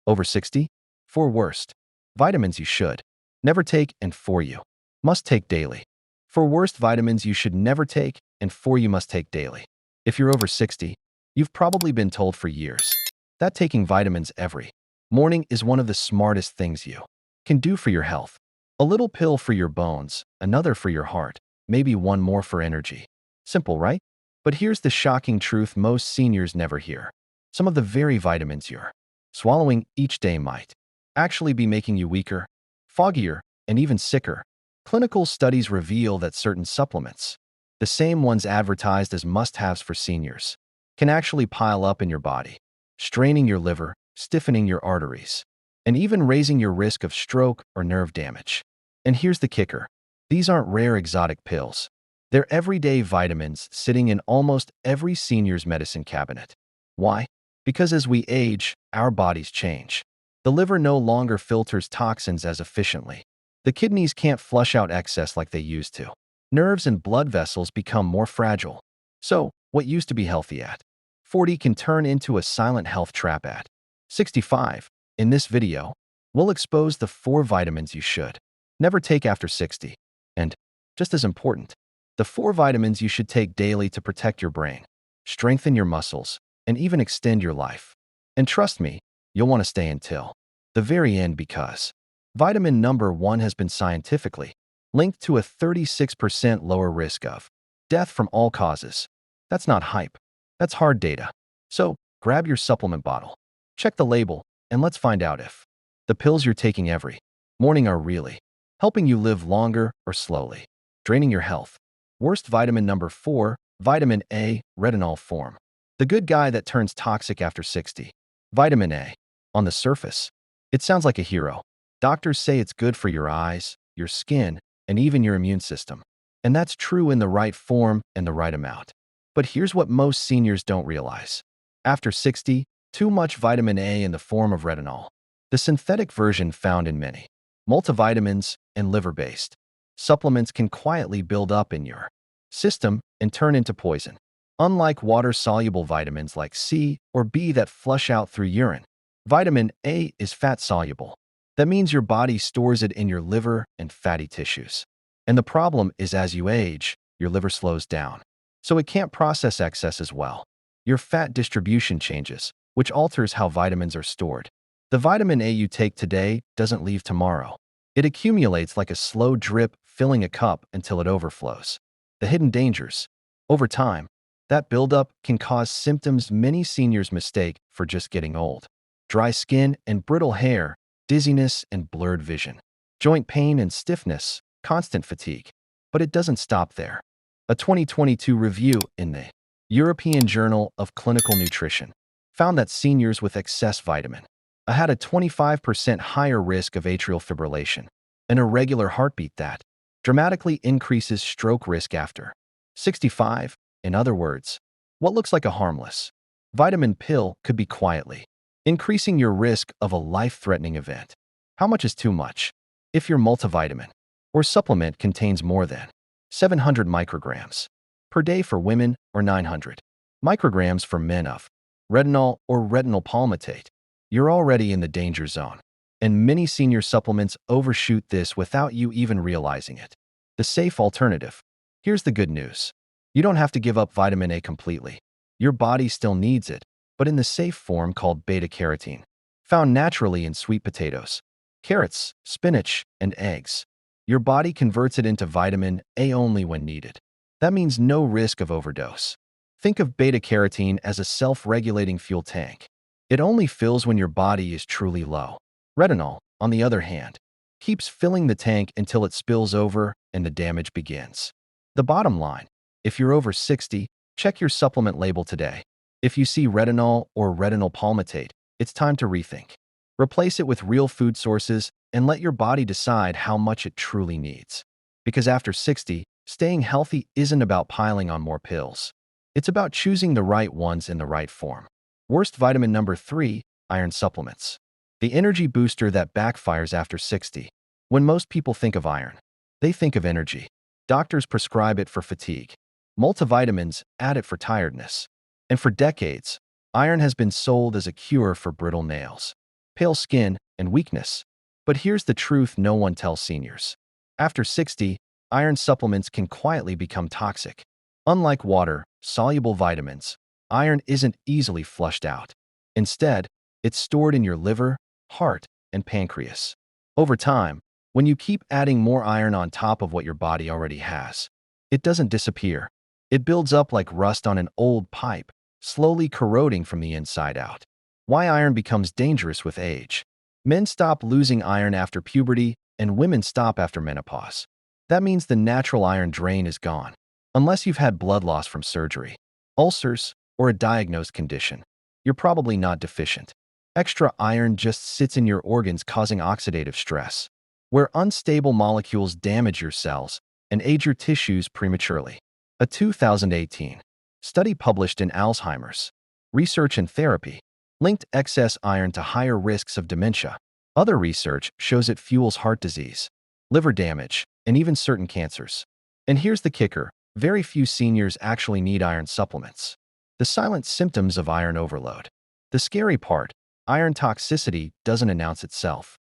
Over 60? 4 worst. Vitamins you should never take and 4 you must take daily. 4 worst vitamins you should never take and 4 you must take daily. If you're over 60, you've probably been told for years that taking vitamins every morning is one of the smartest things you can do for your health. A little pill for your bones, another for your heart, maybe one more for energy. Simple, right? But here's the shocking truth most seniors never hear. Some of the very vitamins you're swallowing each day might actually be making you weaker, foggier, and even sicker. Clinical studies reveal that certain supplements, the same ones advertised as must-haves for seniors, can actually pile up in your body, straining your liver, stiffening your arteries, and even raising your risk of stroke or nerve damage. And here's the kicker. These aren't rare exotic pills. They're everyday vitamins sitting in almost every senior's medicine cabinet. Why? Because as we age, our bodies change. The liver no longer filters toxins as efficiently. The kidneys can't flush out excess like they used to. Nerves and blood vessels become more fragile. So, what used to be healthy at 40 can turn into a silent health trap at 65. In this video, we'll expose the 4 vitamins you should never take after 60. And, just as important, the 4 vitamins you should take daily to protect your brain, strengthen your muscles, and even extend your life. And trust me, you'll want to stay until the very end because vitamin number 1 has been scientifically linked to a 36% lower risk of death from all causes. That's not hype. That's hard data. So, grab your supplement bottle, check the label, and let's find out if the pills you're taking every morning are really helping you live longer or slowly draining your health. Worst vitamin number 4, vitamin A, retinol form. The good guy that turns toxic after 60. Vitamin A. On the surface, it sounds like a hero. Doctors say it's good for your eyes, your skin, and even your immune system. And that's true in the right form and the right amount. But here's what most seniors don't realize. After 60, too much vitamin A in the form of retinol, the synthetic version found in many multivitamins and liver-based supplements, can quietly build up in your system and turn into poison. Unlike water-soluble vitamins like C or B that flush out through urine, vitamin A is fat-soluble. That means your body stores it in your liver and fatty tissues. And the problem is as you age, your liver slows down, so it can't process excess as well. Your fat distribution changes, which alters how vitamins are stored. The vitamin A you take today doesn't leave tomorrow. It accumulates like a slow drip, filling a cup until it overflows. The hidden dangers. Over time, that buildup can cause symptoms many seniors mistake for just getting old. Dry skin and brittle hair, dizziness and blurred vision, joint pain and stiffness, constant fatigue. But it doesn't stop there. A 2022 review in the European Journal of Clinical Nutrition found that seniors with excess vitamin A had a 25% higher risk of atrial fibrillation, an irregular heartbeat that dramatically increases stroke risk after 65. In other words, what looks like a harmless vitamin pill could be quietly increasing your risk of a life-threatening event. How much is too much? If your multivitamin or supplement contains more than 700 micrograms per day for women or 900 micrograms for men of retinol or retinol palmitate, you're already in the danger zone. And many senior supplements overshoot this without you even realizing it. The safe alternative. Here's the good news. You don't have to give up vitamin A completely. Your body still needs it, but in the safe form called beta-carotene, found naturally in sweet potatoes, carrots, spinach, and eggs. Your body converts it into vitamin A only when needed. That means no risk of overdose. Think of beta-carotene as a self-regulating fuel tank. It only fills when your body is truly low. Retinol, on the other hand, keeps filling the tank until it spills over and the damage begins. The bottom line, if you're over 60, check your supplement label today. If you see retinol or retinol palmitate, it's time to rethink. Replace it with real food sources and let your body decide how much it truly needs. Because after 60, staying healthy isn't about piling on more pills. It's about choosing the right ones in the right form. Worst vitamin number 3, iron supplements. The energy booster that backfires after 60. When most people think of iron, they think of energy. Doctors prescribe it for fatigue. Multivitamins add it for tiredness. And for decades, iron has been sold as a cure for brittle nails, pale skin, and weakness. But here's the truth no one tells seniors. After 60, iron supplements can quietly become toxic. Unlike water, soluble vitamins, iron isn't easily flushed out. Instead, it's stored in your liver, heart, and pancreas. Over time, when you keep adding more iron on top of what your body already has, it doesn't disappear. It builds up like rust on an old pipe, slowly corroding from the inside out. Why iron becomes dangerous with age. Men stop losing iron after puberty, and women stop after menopause. That means the natural iron drain is gone, unless you've had blood loss from surgery, ulcers, or a diagnosed condition. You're probably not deficient. Extra iron just sits in your organs causing oxidative stress, where unstable molecules damage your cells and age your tissues prematurely. A 2018 study published in Alzheimer's Research and Therapy linked excess iron to higher risks of dementia. Other research shows it fuels heart disease, liver damage, and even certain cancers. And here's the kicker: very few seniors actually need iron supplements. The silent symptoms of iron overload. The scary part: iron toxicity doesn't announce itself.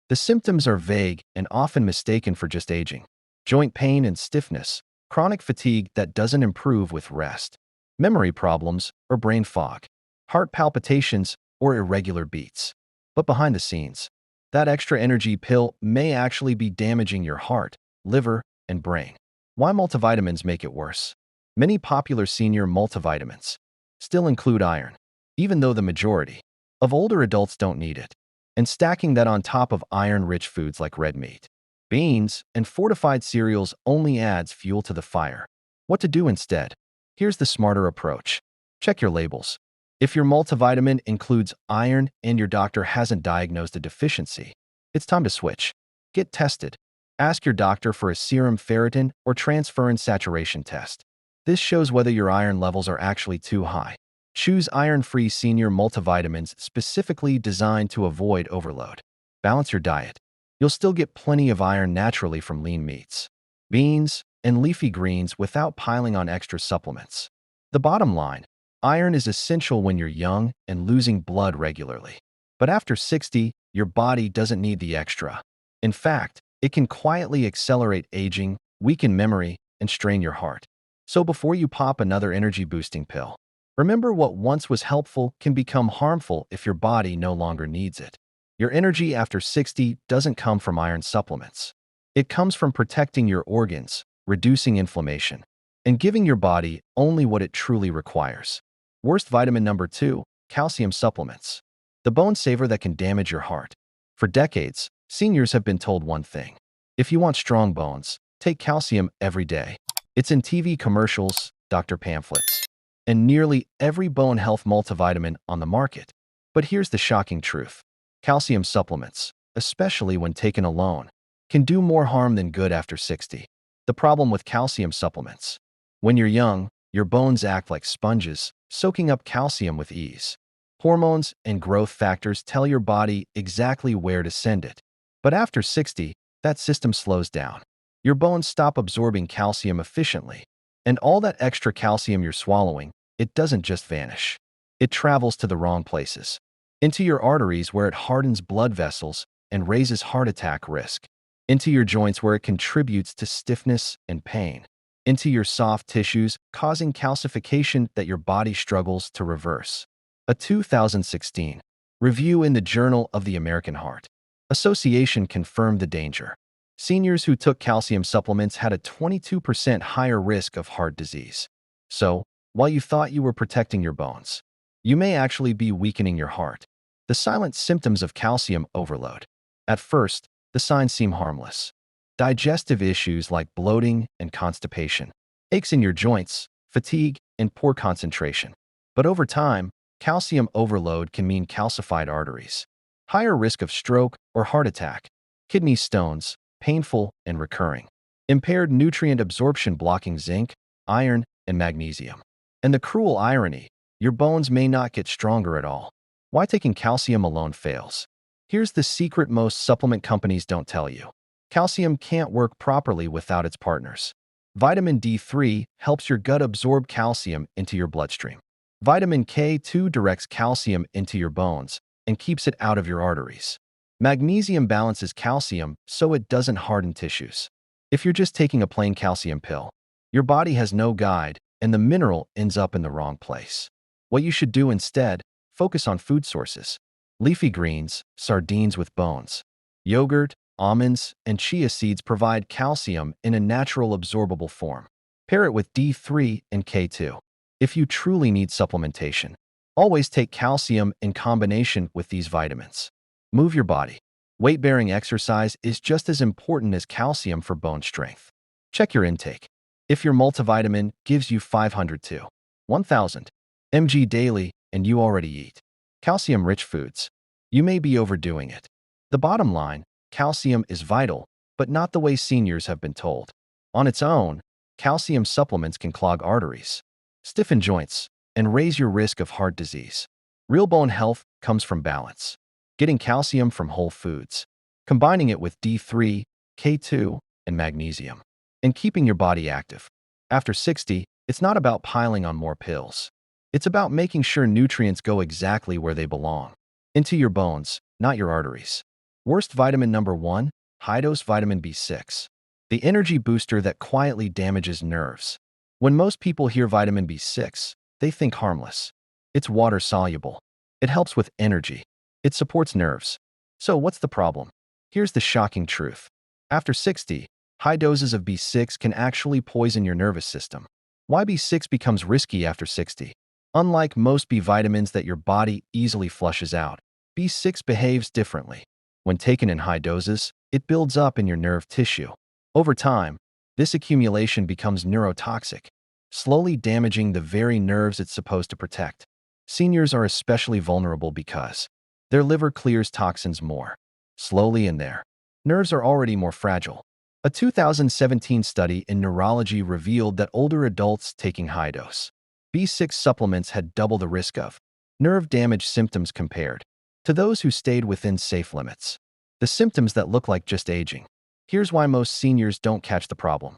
The symptoms are vague and often mistaken for just aging. Joint pain and stiffness, chronic fatigue that doesn't improve with rest, memory problems or brain fog, heart palpitations or irregular beats. But behind the scenes, that extra energy pill may actually be damaging your heart, liver, and brain. Why multivitamins make it worse? Many popular senior multivitamins still include iron, even though the majority of older adults don't need it. And stacking that on top of iron-rich foods like red meat, beans, and fortified cereals only adds fuel to the fire. What to do instead? Here's the smarter approach. Check your labels. If your multivitamin includes iron and your doctor hasn't diagnosed a deficiency, it's time to switch. Get tested. Ask your doctor for a serum ferritin or transferrin saturation test. This shows whether your iron levels are actually too high. Choose iron-free senior multivitamins specifically designed to avoid overload. Balance your diet. You'll still get plenty of iron naturally from lean meats, beans, and leafy greens without piling on extra supplements. The bottom line: iron is essential when you're young and losing blood regularly. But after 60, your body doesn't need the extra. In fact, it can quietly accelerate aging, weaken memory, and strain your heart. So before you pop another energy-boosting pill, remember what once was helpful can become harmful if your body no longer needs it. Your energy after 60 doesn't come from iron supplements. It comes from protecting your organs, reducing inflammation, and giving your body only what it truly requires. Worst vitamin number 2, calcium supplements. The bone saver that can damage your heart. For decades, seniors have been told one thing: if you want strong bones, take calcium every day. It's in TV commercials, doctor pamphlets, and nearly every bone health multivitamin on the market. But here's the shocking truth. Calcium supplements, especially when taken alone, can do more harm than good after 60. The problem with calcium supplements: when you're young, your bones act like sponges, soaking up calcium with ease. Hormones and growth factors tell your body exactly where to send it. But after 60, that system slows down. Your bones stop absorbing calcium efficiently, and all that extra calcium you're swallowing, it doesn't just vanish. It travels to the wrong places. Into your arteries, where it hardens blood vessels and raises heart attack risk. Into your joints, where it contributes to stiffness and pain. Into your soft tissues, causing calcification that your body struggles to reverse. A 2016 review in the Journal of the American Heart Association confirmed the danger. Seniors who took calcium supplements had a 22% higher risk of heart disease. So, while you thought you were protecting your bones, you may actually be weakening your heart. The silent symptoms of calcium overload. At first, the signs seem harmless. Digestive issues like bloating and constipation, aches in your joints, fatigue, and poor concentration. But over time, calcium overload can mean calcified arteries, higher risk of stroke or heart attack, kidney stones, painful and recurring, impaired nutrient absorption blocking zinc, iron, and magnesium. And the cruel irony: your bones may not get stronger at all. Why taking calcium alone fails? Here's the secret most supplement companies don't tell you. Calcium can't work properly without its partners. Vitamin D3 helps your gut absorb calcium into your bloodstream. Vitamin K2 directs calcium into your bones, and keeps it out of your arteries. Magnesium balances calcium so it doesn't harden tissues. If you're just taking a plain calcium pill, your body has no guide and the mineral ends up in the wrong place. What you should do instead, focus on food sources. Leafy greens, sardines with bones, yogurt, almonds, and chia seeds provide calcium in a natural absorbable form. Pair it with D3 and K2. If you truly need supplementation, always take calcium in combination with these vitamins. Move your body. Weight-bearing exercise is just as important as calcium for bone strength. Check your intake. If your multivitamin gives you 500 to 1,000 mg daily and you already eat calcium-rich foods, you may be overdoing it. The bottom line, calcium is vital, but not the way seniors have been told. On its own, calcium supplements can clog arteries, stiffen joints, and raise your risk of heart disease. Real bone health comes from balance. Getting calcium from whole foods, combining it with D3, K2, and magnesium, and keeping your body active. After 60, it's not about piling on more pills. It's about making sure nutrients go exactly where they belong, into your bones, not your arteries. Worst vitamin number 1, high-dose vitamin B6, the energy booster that quietly damages nerves. When most people hear vitamin B6, they think harmless. It's water-soluble. It helps with energy. It supports nerves. So what's the problem? Here's the shocking truth. After 60, high doses of B6 can actually poison your nervous system. Why B6 becomes risky after 60? Unlike most B vitamins that your body easily flushes out, B6 behaves differently. When taken in high doses, it builds up in your nerve tissue. Over time, this accumulation becomes neurotoxic, slowly damaging the very nerves it's supposed to protect. Seniors are especially vulnerable because their liver clears toxins more slowly and their nerves are already more fragile. A 2017 study in neurology revealed that older adults taking high-dose B6 supplements had double the risk of nerve damage symptoms compared to those who stayed within safe limits. The symptoms that look like just aging. Here's why most seniors don't catch the problem.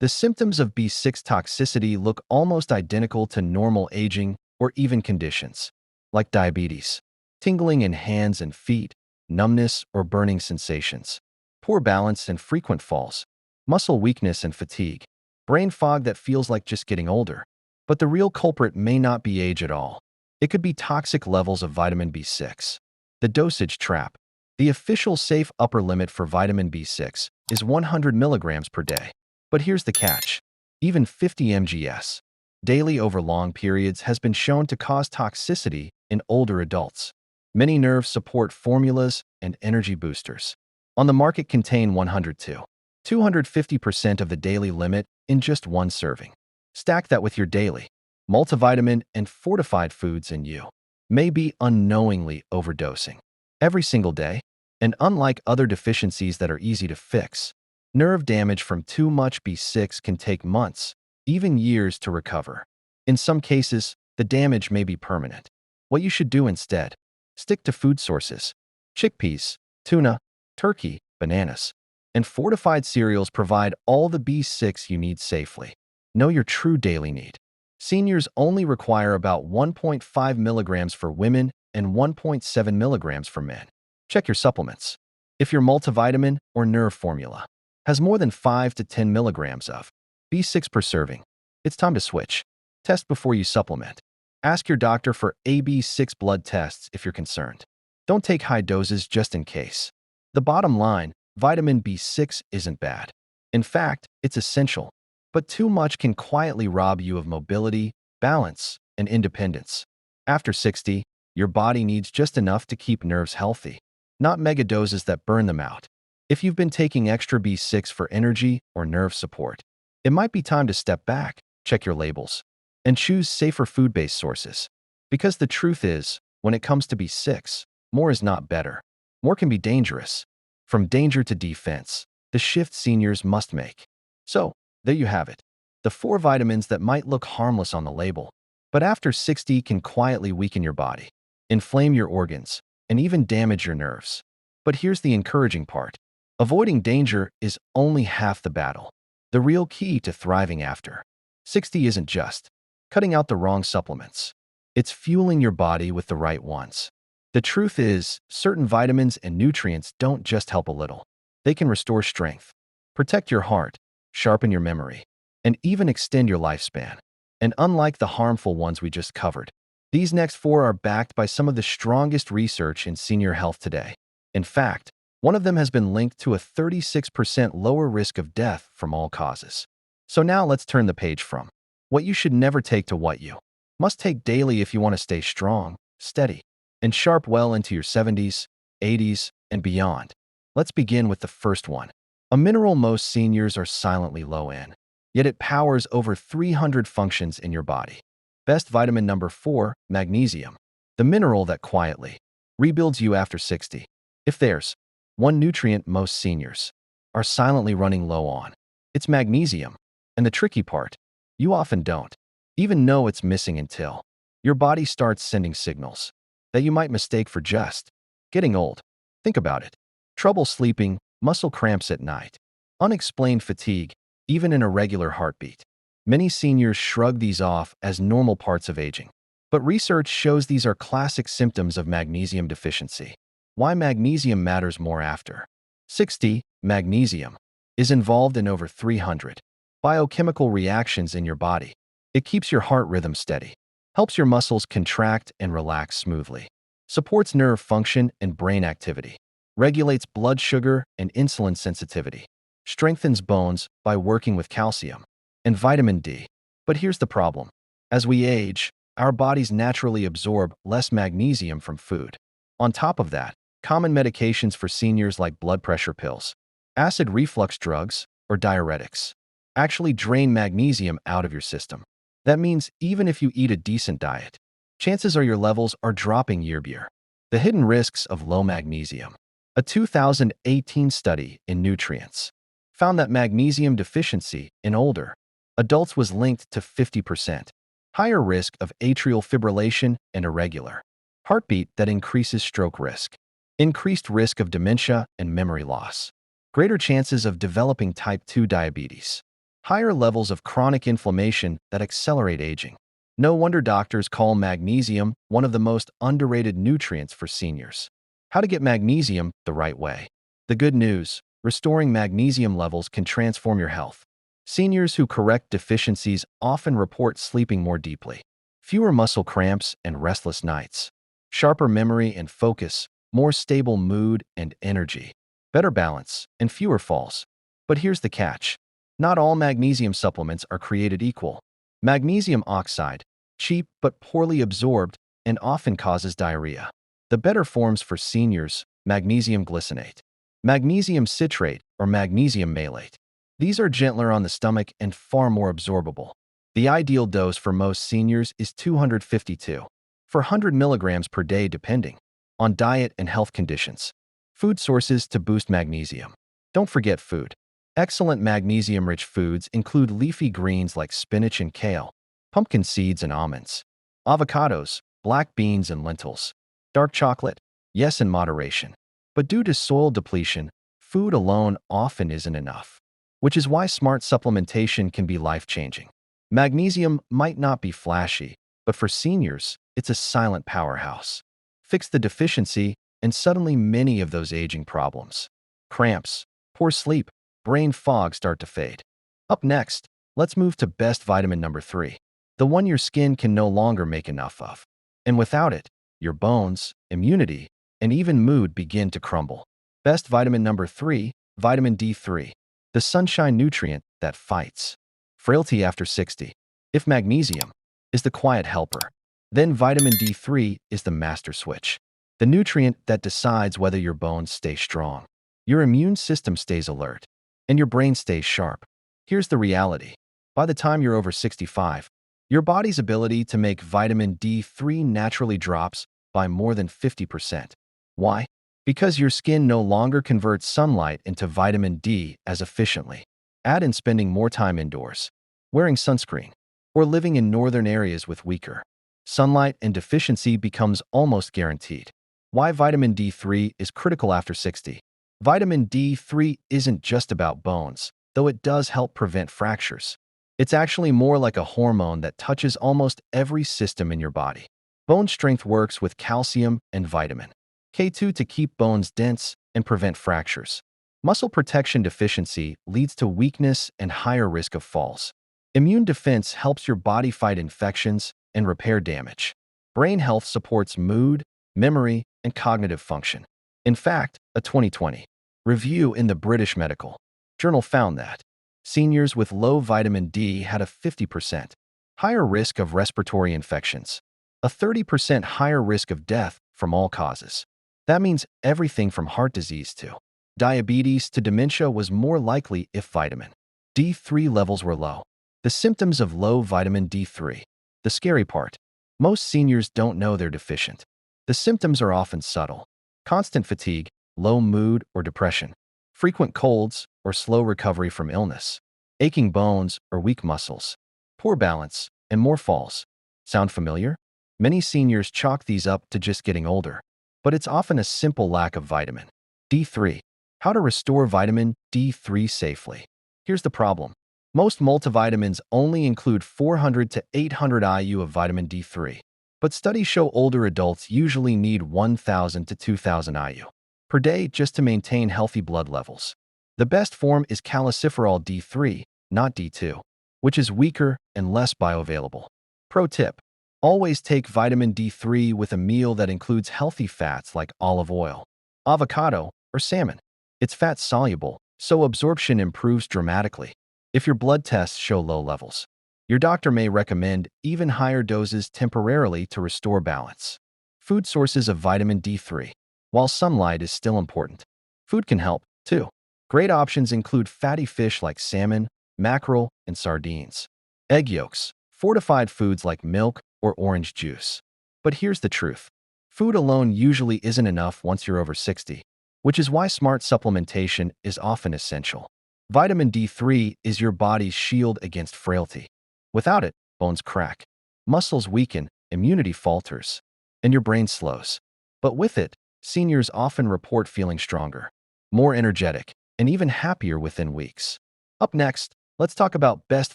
The symptoms of B6 toxicity look almost identical to normal aging or even conditions like diabetes, tingling in hands and feet, numbness or burning sensations, poor balance and frequent falls, muscle weakness and fatigue, brain fog that feels like just getting older. But the real culprit may not be age at all. It could be toxic levels of vitamin B6. The dosage trap. The official safe upper limit for vitamin B6 is 100 milligrams per day. But here's the catch. Even 50 mgs daily over long periods has been shown to cause toxicity in older adults. Many nerve support formulas and energy boosters on the market contain 100 to 250% of the daily limit in just one serving. Stack that with your daily multivitamin and fortified foods and you may be unknowingly overdosing every single day. And unlike other deficiencies that are easy to fix, nerve damage from too much B6 can take months, even years to recover. In some cases, the damage may be permanent. What you should do instead, stick to food sources. Chickpeas, tuna, turkey, bananas, and fortified cereals provide all the B6 you need safely. Know your true daily need. Seniors only require about 1.5 milligrams for women and 1.7 milligrams for men. Check your supplements. If your multivitamin or nerve formula has more than 5 to 10 milligrams of B6 per serving, it's time to switch. Test before you supplement. Ask your doctor for AB6 blood tests if you're concerned. Don't take high doses just in case. The bottom line, vitamin B6 isn't bad. In fact, it's essential. But too much can quietly rob you of mobility, balance, and independence. After 60, your body needs just enough to keep nerves healthy, not mega doses that burn them out. If you've been taking extra B6 for energy or nerve support, it might be time to step back, check your labels, and choose safer food-based sources. Because the truth is, when it comes to B6, more is not better. More can be dangerous. From danger to defense, the shift seniors must make. So, there you have it. The 4 vitamins that might look harmless on the label, but after 60 can quietly weaken your body, inflame your organs, and even damage your nerves. But here's the encouraging part. Avoiding danger is only half the battle. The real key to thriving after 60 isn't just cutting out the wrong supplements. It's fueling your body with the right ones. The truth is, certain vitamins and nutrients don't just help a little. They can restore strength, protect your heart, sharpen your memory, and even extend your lifespan. And unlike the harmful ones we just covered, these next four are backed by some of the strongest research in senior health today. In fact, one of them has been linked to a 36% lower risk of death from all causes. So now let's turn the page from what you should never take to what you must take daily if you want to stay strong, steady, and sharp well into your 70s, 80s, and beyond. Let's begin with the first one. A mineral most seniors are silently low in, yet it powers over 300 functions in your body. Best vitamin number 4, magnesium. The mineral that quietly rebuilds you after 60. If there's one nutrient most seniors are silently running low on, it's magnesium. And the tricky part, you often don't even know it's missing until your body starts sending signals that you might mistake for just getting old. Think about it. Trouble sleeping, muscle cramps at night, unexplained fatigue, even an irregular heartbeat. Many seniors shrug these off as normal parts of aging. But research shows these are classic symptoms of magnesium deficiency. Why magnesium matters more after 60. Magnesium is involved in over 300 biochemical reactions in your body. It keeps your heart rhythm steady, helps your muscles contract and relax smoothly, supports nerve function and brain activity, regulates blood sugar and insulin sensitivity, strengthens bones by working with calcium and vitamin D. But here's the problem. As we age, our bodies naturally absorb less magnesium from food. On top of that, common medications for seniors like blood pressure pills, acid reflux drugs, or diuretics actually drain magnesium out of your system. That means even if you eat a decent diet, chances are your levels are dropping year by year. The hidden risks of low magnesium. A 2018 study in Nutrients found that magnesium deficiency in older adults was linked to 50% higher risk of atrial fibrillation and irregular heartbeat that increases stroke risk, increased risk of dementia and memory loss, greater chances of developing type 2 diabetes, higher levels of chronic inflammation that accelerate aging. No wonder doctors call magnesium one of the most underrated nutrients for seniors. How to get magnesium the right way. The good news, restoring magnesium levels can transform your health. Seniors who correct deficiencies often report sleeping more deeply, fewer muscle cramps and restless nights, sharper memory and focus, more stable mood and energy, better balance, and fewer falls. But here's the catch. Not all magnesium supplements are created equal. Magnesium oxide, cheap but poorly absorbed, and often causes diarrhea. The better forms for seniors, magnesium glycinate, magnesium citrate, or magnesium malate. These are gentler on the stomach and far more absorbable. The ideal dose for most seniors is 252 for 100 milligrams per day depending on diet and health conditions. Food sources to boost magnesium. Don't forget food. Excellent magnesium-rich foods include leafy greens like spinach and kale, pumpkin seeds and almonds, avocados, black beans and lentils, dark chocolate, yes, in moderation. But due to soil depletion, food alone often isn't enough, which is why smart supplementation can be life-changing. Magnesium might not be flashy, but for seniors, it's a silent powerhouse. Fix the deficiency, and suddenly many of those aging problems, cramps, poor sleep, brain fog start to fade. Up next, let's move to best vitamin number 3, the one your skin can no longer make enough of. And without it, your bones, immunity, and even mood begin to crumble. Best vitamin number 3, vitamin D3, the sunshine nutrient that fights frailty after 60. If magnesium is the quiet helper, then vitamin D3 is the master switch, the nutrient that decides whether your bones stay strong, your immune system stays alert, and your brain stays sharp. Here's the reality. By the time you're over 65, your body's ability to make vitamin D3 naturally drops by more than 50%. Why? Because your skin no longer converts sunlight into vitamin D as efficiently. Add in spending more time indoors, wearing sunscreen, or living in northern areas with weaker sunlight, and deficiency becomes almost guaranteed. Why vitamin D3 is critical after 60. Vitamin D3 isn't just about bones, though it does help prevent fractures. It's actually more like a hormone that touches almost every system in your body. Bone strength works with calcium and vitamin K2 to keep bones dense and prevent fractures. Muscle protection deficiency leads to weakness and higher risk of falls. Immune defense helps your body fight infections and repair damage. Brain health supports mood, memory, and cognitive function. In fact, a 2020 review in the British Medical Journal found that seniors with low vitamin D had a 50% higher risk of respiratory infections, a 30% higher risk of death from all causes. That means everything from heart disease to diabetes to dementia was more likely if vitamin D3 levels were low. The symptoms of low vitamin D3. The scary part. Most seniors don't know they're deficient. The symptoms are often subtle. Constant fatigue, low mood or depression, frequent colds or slow recovery from illness, aching bones or weak muscles, poor balance, and more falls. Sound familiar? Many seniors chalk these up to just getting older, but it's often a simple lack of vitamin D3. How to restore vitamin D3 safely. Here's the problem. Most multivitamins only include 400 to 800 IU of vitamin D3, but studies show older adults usually need 1,000 to 2,000 IU per day just to maintain healthy blood levels. The best form is calciferol D3, not D2, which is weaker and less bioavailable. Pro tip: always take vitamin D3 with a meal that includes healthy fats like olive oil, avocado, or salmon. It's fat-soluble, so absorption improves dramatically. If your blood tests show low levels, your doctor may recommend even higher doses temporarily to restore balance. Food sources of vitamin D3. While sunlight is still important, food can help, too. Great options include fatty fish like salmon, mackerel, and sardines. Egg yolks, fortified foods like milk or orange juice. But here's the truth. Food alone usually isn't enough once you're over 60, which is why smart supplementation is often essential. Vitamin D3 is your body's shield against frailty. Without it, bones crack, muscles weaken, immunity falters, and your brain slows. But with it, seniors often report feeling stronger, more energetic, and even happier within weeks. Up next, let's talk about best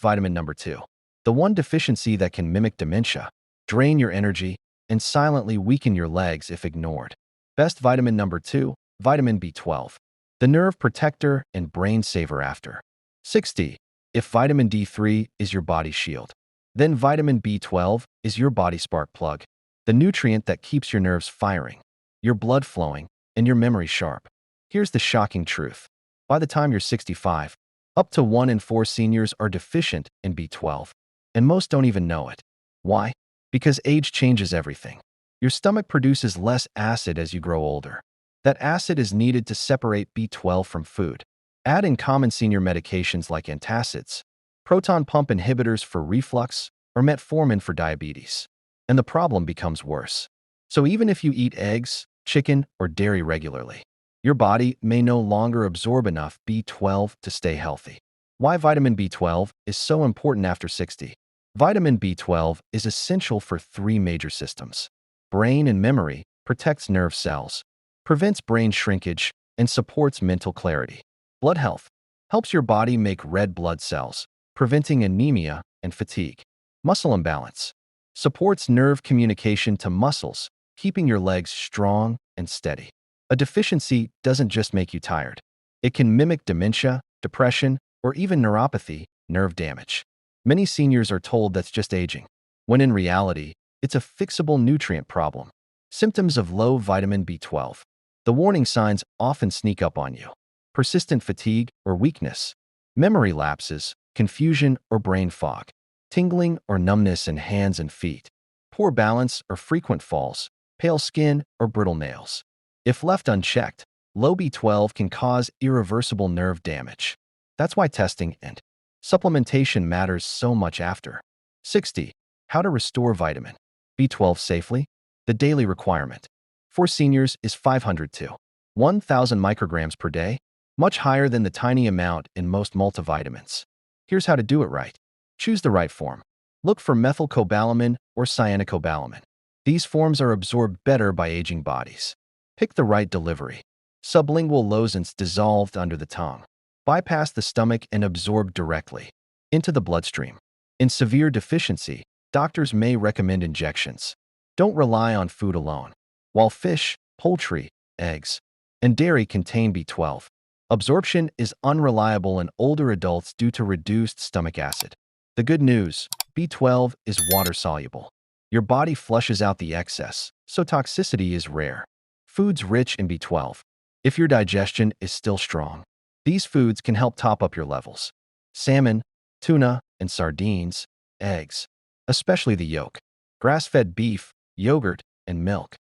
vitamin number 2. The one deficiency that can mimic dementia, drain your energy, and silently weaken your legs if ignored. Best vitamin number 2, vitamin B12. The nerve protector and brain saver after 60. If vitamin D3 is your body shield, then vitamin B12 is your body spark plug, the nutrient that keeps your nerves firing, your blood flowing, and your memory sharp. Here's the shocking truth. By the time you're 65, up to 1 in 4 seniors are deficient in B12, and most don't even know it. Why? Because age changes everything. Your stomach produces less acid as you grow older. That acid is needed to separate B12 from food. Add in common senior medications like antacids, proton pump inhibitors for reflux, or metformin for diabetes, and the problem becomes worse. So even if you eat eggs, chicken, or dairy regularly, your body may no longer absorb enough B12 to stay healthy. Why vitamin B12 is so important after 60. Vitamin B12 is essential for 3 major systems: brain and memory, protects nerve cells, prevents brain shrinkage, and supports mental clarity. Blood health helps your body make red blood cells, preventing anemia and fatigue. Muscle imbalance supports nerve communication to muscles, keeping your legs strong and steady. A deficiency doesn't just make you tired. It can mimic dementia, depression, or even neuropathy, nerve damage. Many seniors are told that's just aging, when in reality, it's a fixable nutrient problem. Symptoms of low vitamin B12. The warning signs often sneak up on you: persistent fatigue or weakness, memory lapses, confusion or brain fog, tingling or numbness in hands and feet, poor balance or frequent falls, pale skin or brittle nails. If left unchecked, low B12 can cause irreversible nerve damage. That's why testing and supplementation matters so much after 60. How to restore vitamin B12 safely. The daily requirement for seniors is 500 to 1,000 micrograms per day, much higher than the tiny amount in most multivitamins. Here's how to do it right. Choose the right form. Look for methylcobalamin or cyanocobalamin. These forms are absorbed better by aging bodies. Pick the right delivery. Sublingual lozenges dissolved under the tongue. Bypass the stomach and absorb directly into the bloodstream. In severe deficiency, doctors may recommend injections. Don't rely on food alone. While fish, poultry, eggs, and dairy contain B12, absorption is unreliable in older adults due to reduced stomach acid. The good news, B12 is water-soluble. Your body flushes out the excess, so toxicity is rare. Foods rich in B12. If your digestion is still strong, these foods can help top up your levels. Salmon, tuna, and sardines, eggs, especially the yolk, grass-fed beef, yogurt, and milk.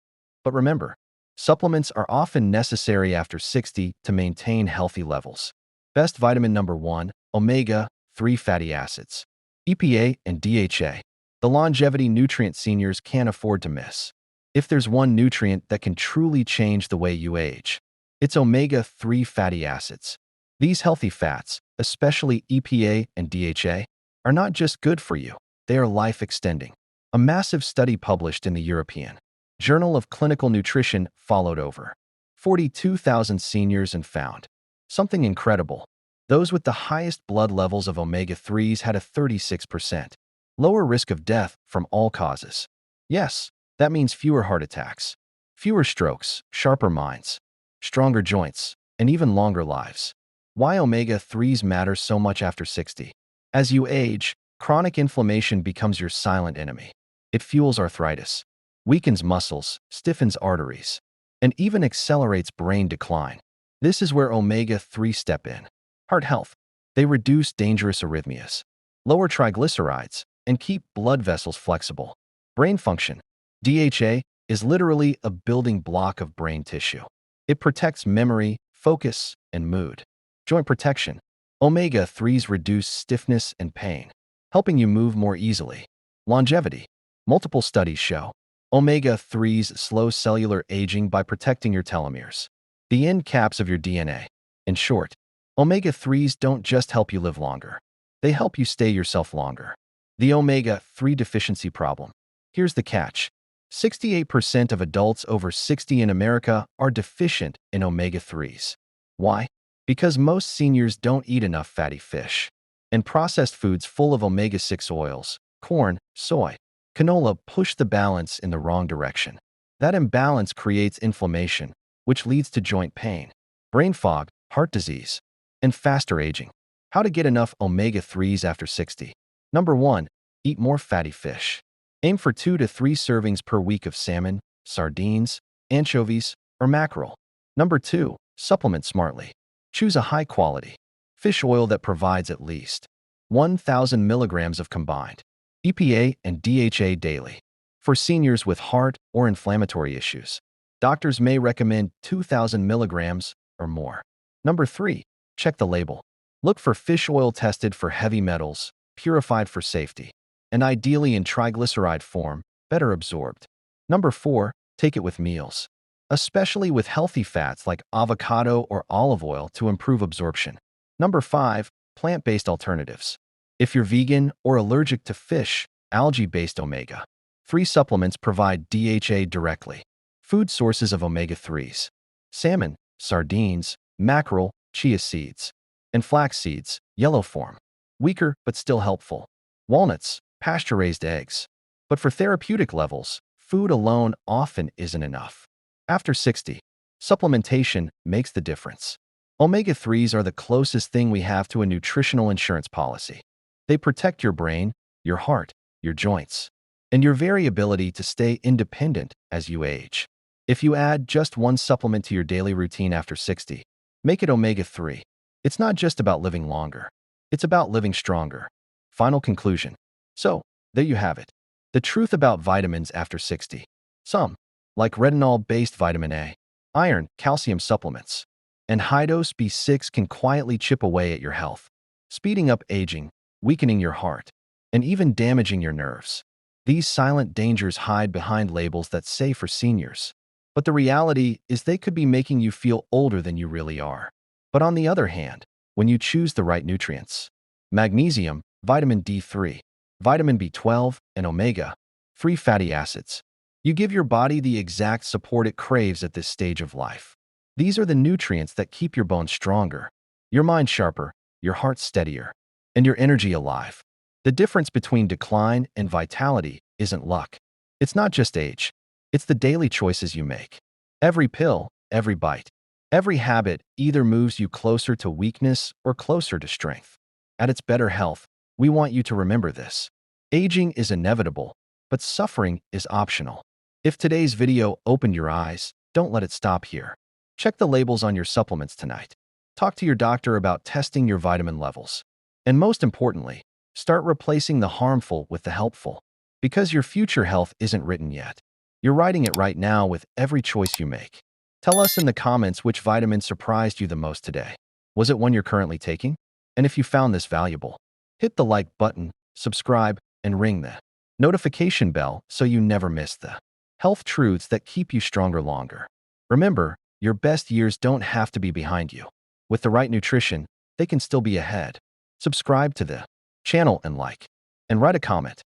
But remember, supplements are often necessary after 60 to maintain healthy levels. Best vitamin number 1, omega-3 fatty acids, EPA and DHA, the longevity nutrient seniors can't afford to miss. If there's one nutrient that can truly change the way you age, it's omega-3 fatty acids. These healthy fats, especially EPA and DHA, are not just good for you, they are life-extending. A massive study published in the European Journal of Clinical Nutrition followed over 42,000 seniors and found something incredible. Those with the highest blood levels of omega-3s had a 36% lower risk of death from all causes. Yes, that means fewer heart attacks, fewer strokes, sharper minds, stronger joints, and even longer lives. Why omega-3s matter so much after 60? As you age, chronic inflammation becomes your silent enemy. It fuels arthritis, weakens muscles, stiffens arteries, and even accelerates brain decline. This is where omega-3 step in. Heart health. They reduce dangerous arrhythmias, lower triglycerides, and keep blood vessels flexible. Brain function. DHA is literally a building block of brain tissue. It protects memory, focus, and mood. Joint protection. Omega-3s reduce stiffness and pain, helping you move more easily. Longevity. Multiple studies show omega-3s slow cellular aging by protecting your telomeres, the end caps of your DNA. In short, omega-3s don't just help you live longer. They help you stay yourself longer. The omega-3 deficiency problem. Here's the catch. 68% of adults over 60 in America are deficient in omega-3s. Why? Because most seniors don't eat enough fatty fish and processed foods full of omega-6 oils, corn, soy, canola push the balance in the wrong direction. That imbalance creates inflammation, which leads to joint pain, brain fog, heart disease, and faster aging. How to get enough omega-3s after 60? Number 1. Eat more fatty fish. Aim for 2 to 3 servings per week of salmon, sardines, anchovies, or mackerel. Number 2. Supplement smartly. Choose a high-quality fish oil that provides at least 1,000 milligrams of combined EPA and DHA daily. For seniors with heart or inflammatory issues, doctors may recommend 2,000 milligrams or more. Number 3. Check the label. Look for fish oil tested for heavy metals, purified for safety, and ideally in triglyceride form, better absorbed. Number 4. Take it with meals, especially with healthy fats like avocado or olive oil to improve absorption. Number 5. Plant-based alternatives. If you're vegan or allergic to fish, algae-based omega-3 supplements provide DHA directly. Food sources of omega-3s. Salmon, sardines, mackerel, chia seeds, and flax seeds, yellow form. Weaker but still helpful. Walnuts, pasture-raised eggs. But for therapeutic levels, food alone often isn't enough. After 60, supplementation makes the difference. Omega-3s are the closest thing we have to a nutritional insurance policy. They protect your brain, your heart, your joints, and your very ability to stay independent as you age. If you add just one supplement to your daily routine after 60, make it omega-3. It's not just about living longer. It's about living stronger. Final conclusion. So, there you have it. The truth about vitamins after 60. Some, like retinol-based vitamin A, iron, calcium supplements, and high-dose B6 can quietly chip away at your health, speeding up aging, weakening your heart, and even damaging your nerves. These silent dangers hide behind labels that say for seniors. But the reality is they could be making you feel older than you really are. But on the other hand, when you choose the right nutrients, magnesium, vitamin D3, vitamin B12, and omega-3 fatty acids, you give your body the exact support it craves at this stage of life. These are the nutrients that keep your bones stronger, your mind sharper, your heart steadier, and your energy alive. The difference between decline and vitality isn't luck. It's not just age. It's the daily choices you make. Every pill, every bite, every habit either moves you closer to weakness or closer to strength. At its better health, we want you to remember this. Aging is inevitable, but suffering is optional. If today's video opened your eyes, don't let it stop here. Check the labels on your supplements tonight. Talk to your doctor about testing your vitamin levels. And most importantly, start replacing the harmful with the helpful. Because your future health isn't written yet. You're writing it right now with every choice you make. Tell us in the comments which vitamin surprised you the most today. Was it one you're currently taking? And if you found this valuable, hit the like button, subscribe, and ring the notification bell so you never miss the health truths that keep you stronger longer. Remember, your best years don't have to be behind you. With the right nutrition, they can still be ahead. Subscribe to the channel and like, and write a comment.